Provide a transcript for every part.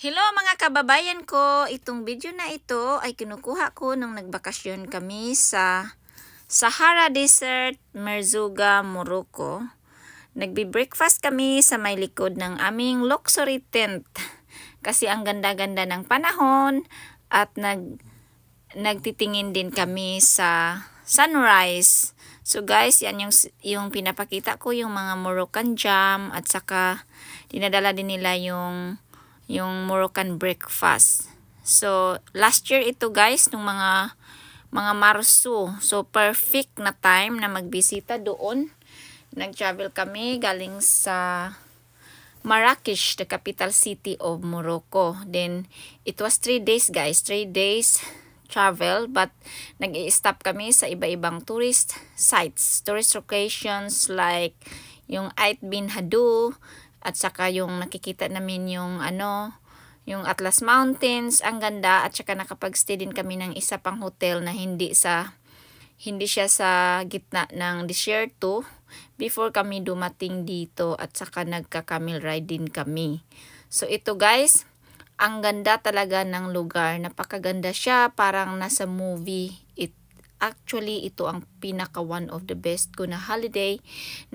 Hello mga kababayan ko, itong video na ito ay kinukuha ko nung nagbakasyon kami sa Sahara Desert, Merzouga, Morocco. Nagbi-breakfast kami sa may likod ng aming luxury tent kasi ang ganda-ganda ng panahon at nagtitingin din kami sa sunrise. So guys, yan yung pinapakita ko, yung mga Moroccan jam at saka dinadala din nila yung Moroccan breakfast. So last year ito guys, nung mga Marso. So perfect na time na magbisita doon. Nag-travel kami galing sa Marrakesh, the capital city of Morocco. Then it was 3 days guys, 3 days travel, but nag-i-stop kami sa iba-ibang tourist sites, tourist locations like yung Ait bin Haddou, at saka yung nakikita namin yung Atlas Mountains, ang ganda, at saka nakapag-stay din kami ng isa pang hotel na hindi siya sa gitna ng desierto before kami dumating dito, at saka nagka-camel ride din kami. So ito guys, ang ganda talaga ng lugar, napakaganda siya, parang nasa movie. Actually, ito ang pinaka one of the best ko na holiday,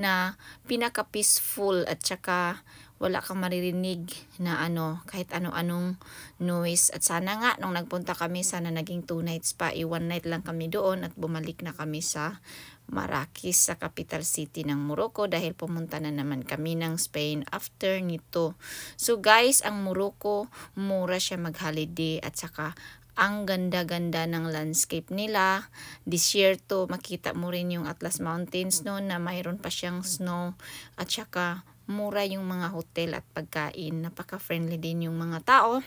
na pinaka peaceful, at saka wala kang maririnig na kahit ano-anong noise. At sana nga nung nagpunta kami, sana naging 2 nights pa, 1 night lang kami doon at bumalik na kami sa Marrakech, sa capital city ng Morocco, dahil pumunta na naman kami ng Spain after nito. So guys, ang Morocco, mura siya mag-holiday, at saka ang ganda-ganda ng landscape nila. Desierto, makita mo rin yung Atlas Mountains no, na mayroon pa siyang snow, at saka mura yung mga hotel at pagkain. Napaka-friendly din yung mga tao.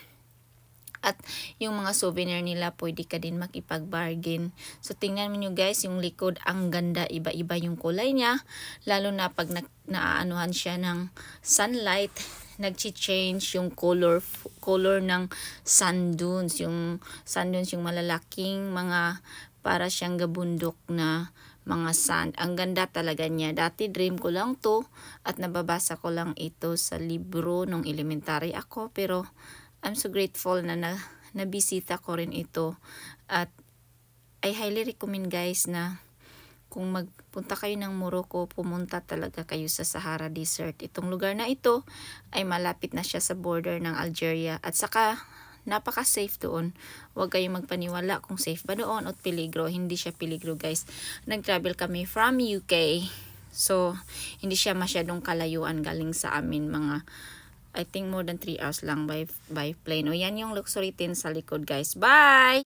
At yung mga souvenir nila, pwede ka din makipag-bargain. So tingnan niyo guys, yung likod, ang ganda, iba-iba yung kulay niya. Lalo na pag naaanuhan siya ng sunlight, nag-change yung color ng sand dunes. Yung sand dunes, yung malalaking mga para siyang gabundok na mga sand. Ang ganda talaga niya. Dati dream ko lang to at nababasa ko lang ito sa libro nung elementary ako, pero I'm so grateful na nabisita ko rin ito. At I highly recommend guys na kung magpunta kayo ng Morocco, pumunta talaga kayo sa Sahara Desert. Itong lugar na ito ay malapit na siya sa border ng Algeria, at saka napaka-safe doon. Huwag kayong magpaniwala kung safe ba doon o peligro. Hindi siya peligro guys. Nag-travel kami from UK. So hindi siya masyadong kalayuan galing sa amin, mga I think more than 3 hours lang by plane. O yan yung luxury tent sa likod guys. Bye!